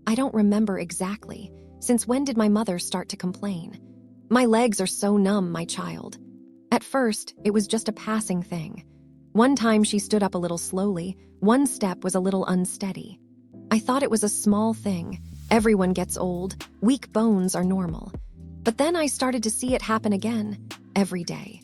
I don't remember exactly. Since when did my mother start to complain? My legs are so numb, my child. At first, it was just a passing thing. One time she stood up a little slowly, one step was a little unsteady. I thought it was a small thing. Everyone gets old, weak bones are normal. But then I started to see it happen again, every day.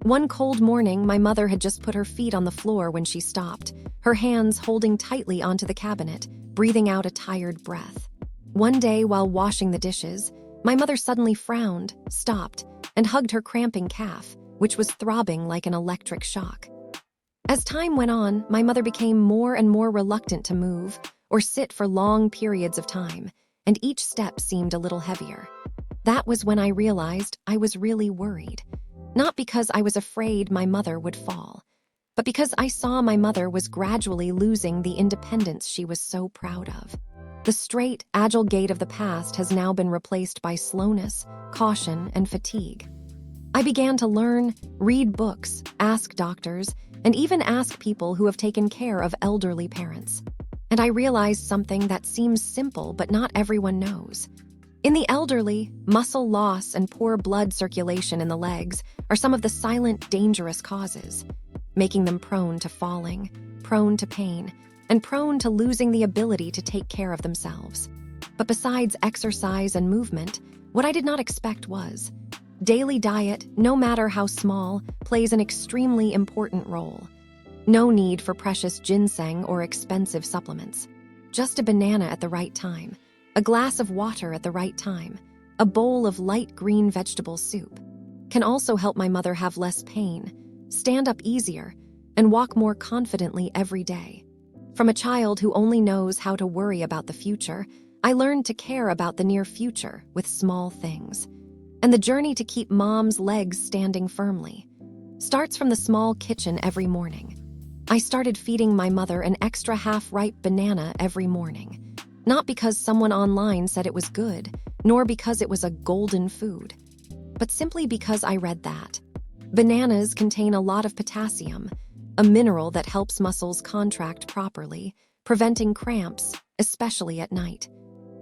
One cold morning, my mother had just put her feet on the floor when she stopped, her hands holding tightly onto the cabinet, breathing out a tired breath. One day, while washing the dishes, my mother suddenly frowned, stopped, and hugged her cramping calf, which was throbbing like an electric shock. As time went on, my mother became more and more reluctant to move or sit for long periods of time, and each step seemed a little heavier. That was when I realized I was really worried. Not because I was afraid my mother would fall, but because I saw my mother was gradually losing the independence she was so proud of. The straight, agile gait of the past has now been replaced by slowness, caution, and fatigue. I began to learn, read books, ask doctors, and even ask people who have taken care of elderly parents. And I realized something that seems simple but not everyone knows. In the elderly, muscle loss and poor blood circulation in the legs are some of the silent, dangerous causes, making them prone to falling, prone to pain, and prone to losing the ability to take care of themselves. But besides exercise and movement, what I did not expect was daily diet, no matter how small, plays an extremely important role. No need for precious ginseng or expensive supplements. Just a banana at the right time, a glass of water at the right time, a bowl of light green vegetable soup can also help my mother have less pain, stand up easier, and walk more confidently every day. From a child who only knows how to worry about the future, I learned to care about the near future with small things. And the journey to keep mom's legs standing firmly starts from the small kitchen every morning. I started feeding my mother an extra half-ripe banana every morning, not because someone online said it was good, nor because it was a golden food, but simply because I read that. Bananas contain a lot of potassium, a mineral that helps muscles contract properly, preventing cramps, especially at night.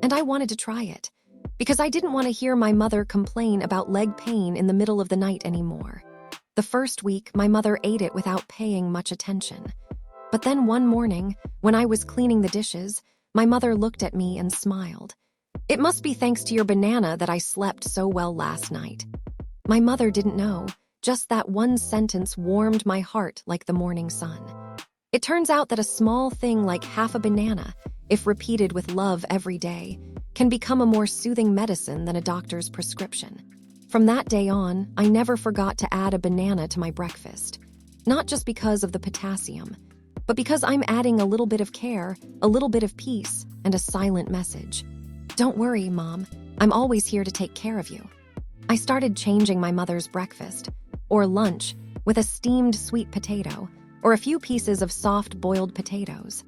And I wanted to try it, because I didn't want to hear my mother complain about leg pain in the middle of the night anymore. The first week, my mother ate it without paying much attention. But then one morning, when I was cleaning the dishes, my mother looked at me and smiled. "It must be thanks to your banana that I slept so well last night." My mother didn't know. Just that one sentence warmed my heart like the morning sun. It turns out that a small thing like half a banana, if repeated with love every day, can become a more soothing medicine than a doctor's prescription. From that day on, I never forgot to add a banana to my breakfast. Not just because of the potassium, but because I'm adding a little bit of care, a little bit of peace, and a silent message. Don't worry, Mom. I'm always here to take care of you. I started changing my mother's breakfast, or lunch, with a steamed sweet potato, or a few pieces of soft boiled potatoes.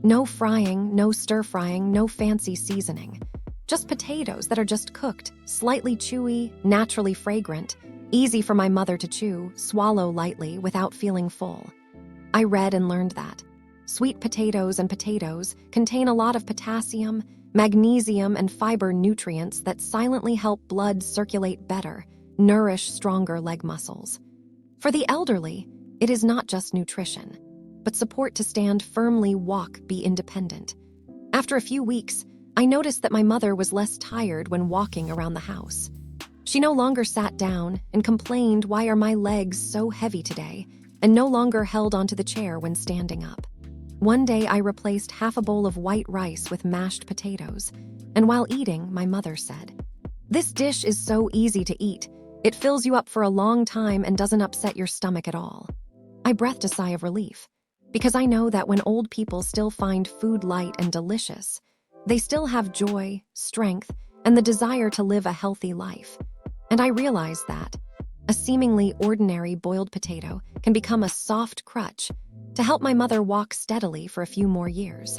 No frying, no stir-frying, no fancy seasoning. Just potatoes that are just cooked, slightly chewy, naturally fragrant, easy for my mother to chew, swallow lightly without feeling full. I read and learned that sweet potatoes and potatoes contain a lot of potassium, magnesium, and fiber nutrients that silently help blood circulate better, nourish stronger leg muscles. For the elderly, it is not just nutrition, but support to stand firmly, walk, be independent. After a few weeks, I noticed that my mother was less tired when walking around the house. She no longer sat down and complained, "Why are my legs so heavy today?" and no longer held onto the chair when standing up. One day I replaced half a bowl of white rice with mashed potatoes, and while eating, my mother said, "This dish is so easy to eat. It fills you up for a long time and doesn't upset your stomach at all." I breathed a sigh of relief, because I know that when old people still find food light and delicious, they still have joy, strength, and the desire to live a healthy life. And I realized that a seemingly ordinary boiled potato can become a soft crutch to help my mother walk steadily for a few more years.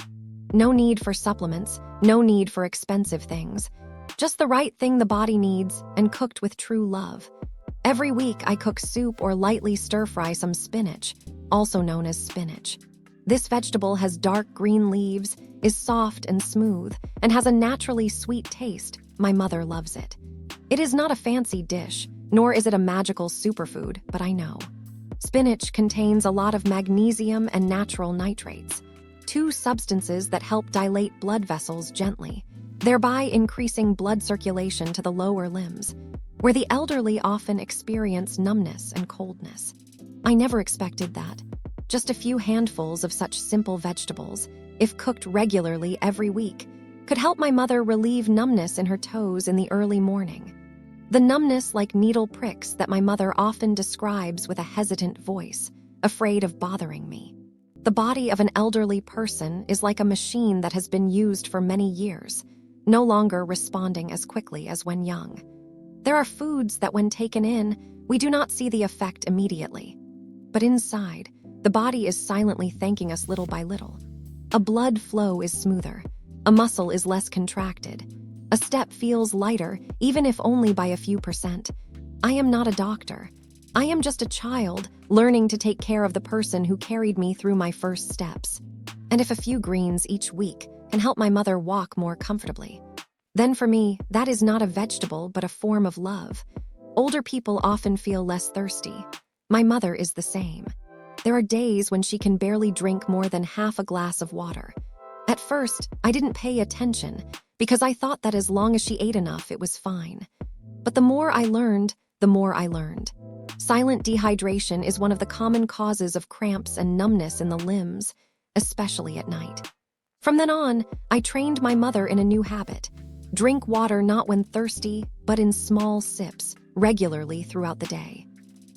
No need for supplements, no need for expensive things. Just the right thing the body needs, and cooked with true love. Every week I cook soup or lightly stir-fry some spinach, also known as spinach. This vegetable has dark green leaves, is soft and smooth and has a naturally sweet taste. My mother loves it. It is not a fancy dish, nor is it a magical superfood, but I know. Spinach contains a lot of magnesium and natural nitrates, two substances that help dilate blood vessels gently, thereby increasing blood circulation to the lower limbs, where the elderly often experience numbness and coldness. I never expected that. Just a few handfuls of such simple vegetables, if cooked regularly every week, could help my mother relieve numbness in her toes in the early morning. The numbness like needle pricks that my mother often describes with a hesitant voice, afraid of bothering me. The body of an elderly person is like a machine that has been used for many years, no longer responding as quickly as when young. There are foods that when taken in, we do not see the effect immediately. But inside, the body is silently thanking us little by little. A blood flow is smoother. A muscle is less contracted. A step feels lighter, even if only by a few %. I am not a doctor. I am just a child learning to take care of the person who carried me through my first steps. And if a few greens each week can help my mother walk more comfortably, then for me, that is not a vegetable but a form of love. Older people often feel less thirsty. My mother is the same. There are days when she can barely drink more than half a glass of water. At first, I didn't pay attention because I thought that as long as she ate enough, it was fine. But the more I learned, the more I learned. Silent dehydration is one of the common causes of cramps and numbness in the limbs, especially at night. From then on, I trained my mother in a new habit. Drink water not when thirsty, but in small sips, regularly throughout the day.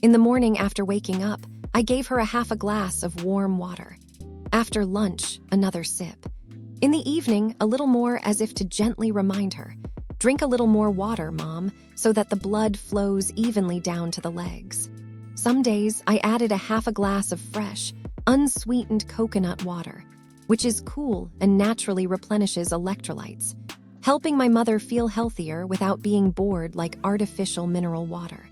In the morning after waking up, I gave her a half a glass of warm water. After lunch, another sip. In the evening, a little more as if to gently remind her, drink a little more water, Mom, so that the blood flows evenly down to the legs. Some days, I added a half a glass of fresh, unsweetened coconut water, which is cool and naturally replenishes electrolytes, helping my mother feel healthier without being bored like artificial mineral water.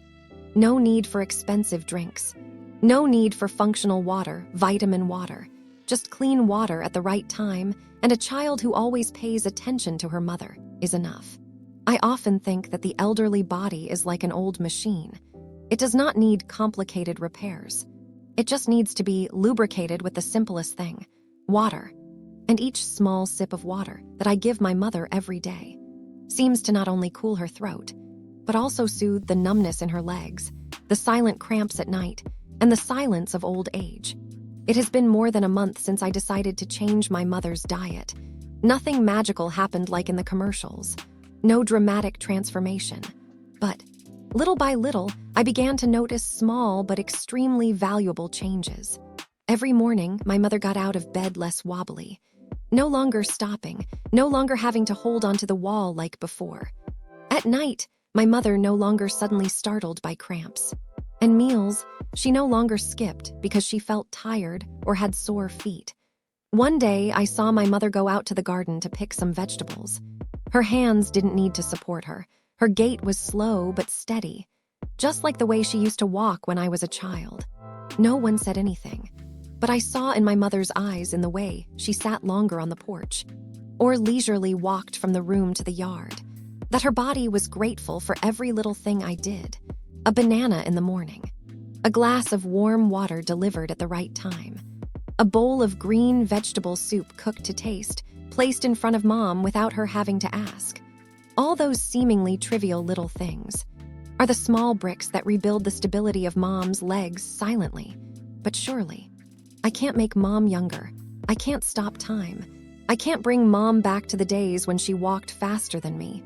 No need for expensive drinks. No need for functional water, vitamin water. Just clean water at the right time, and a child who always pays attention to her mother is enough. I often think that the elderly body is like an old machine. It does not need complicated repairs. It just needs to be lubricated with the simplest thing, water. And each small sip of water that I give my mother every day seems to not only cool her throat, but also soothe the numbness in her legs, the silent cramps at night, and the silence of old age. It has been more than a month since I decided to change my mother's diet. Nothing magical happened like in the commercials. No dramatic transformation. But, little by little, I began to notice small but extremely valuable changes. Every morning, my mother got out of bed less wobbly. No longer stopping, no longer having to hold onto the wall like before. At night, my mother no longer suddenly startled by cramps. And meals, she no longer skipped because she felt tired or had sore feet. One day, I saw my mother go out to the garden to pick some vegetables. Her hands didn't need to support her. Her gait was slow but steady, just like the way she used to walk when I was a child. No one said anything, but I saw in my mother's eyes in the way she sat longer on the porch, or leisurely walked from the room to the yard, that her body was grateful for every little thing I did. A banana in the morning, a glass of warm water delivered at the right time, a bowl of green vegetable soup cooked to taste, placed in front of Mom without her having to ask. All those seemingly trivial little things are the small bricks that rebuild the stability of Mom's legs silently, but surely. I can't make Mom younger. I can't stop time. I can't bring Mom back to the days when she walked faster than me.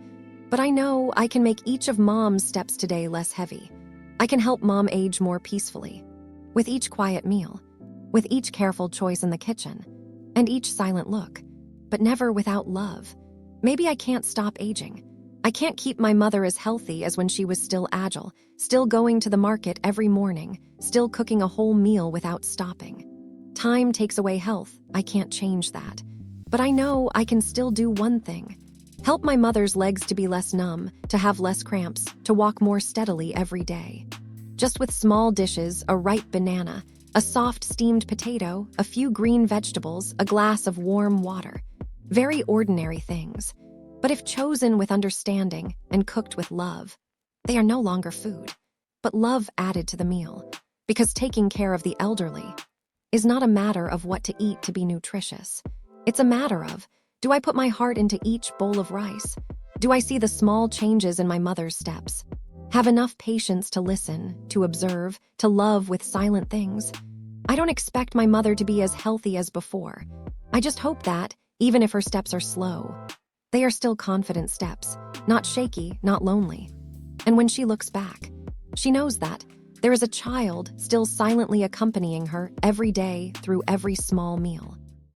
But I know I can make each of Mom's steps today less heavy. I can help Mom age more peacefully. With each quiet meal, with each careful choice in the kitchen, and each silent look, but never without love. Maybe I can't stop aging. I can't keep my mother as healthy as when she was still agile, still going to the market every morning, still cooking a whole meal without stopping. Time takes away health. I can't change that. But I know I can still do one thing. Help my mother's legs to be less numb, to have less cramps, to walk more steadily every day. Just with small dishes, a ripe banana, a soft steamed potato, a few green vegetables, a glass of warm water. very ordinary things. But if chosen with understanding and cooked with love, they are no longer food, but love added to the meal. Because taking care of the elderly is not a matter of what to eat to be nutritious. It's a matter of, do I put my heart into each bowl of rice? Do I see the small changes in my mother's steps? Have enough patience to listen, to observe, to love with silent things? I don't expect my mother to be as healthy as before. I just hope that, even if her steps are slow, they are still confident steps, not shaky, not lonely. And when she looks back, she knows that there is a child still silently accompanying her every day through every small meal.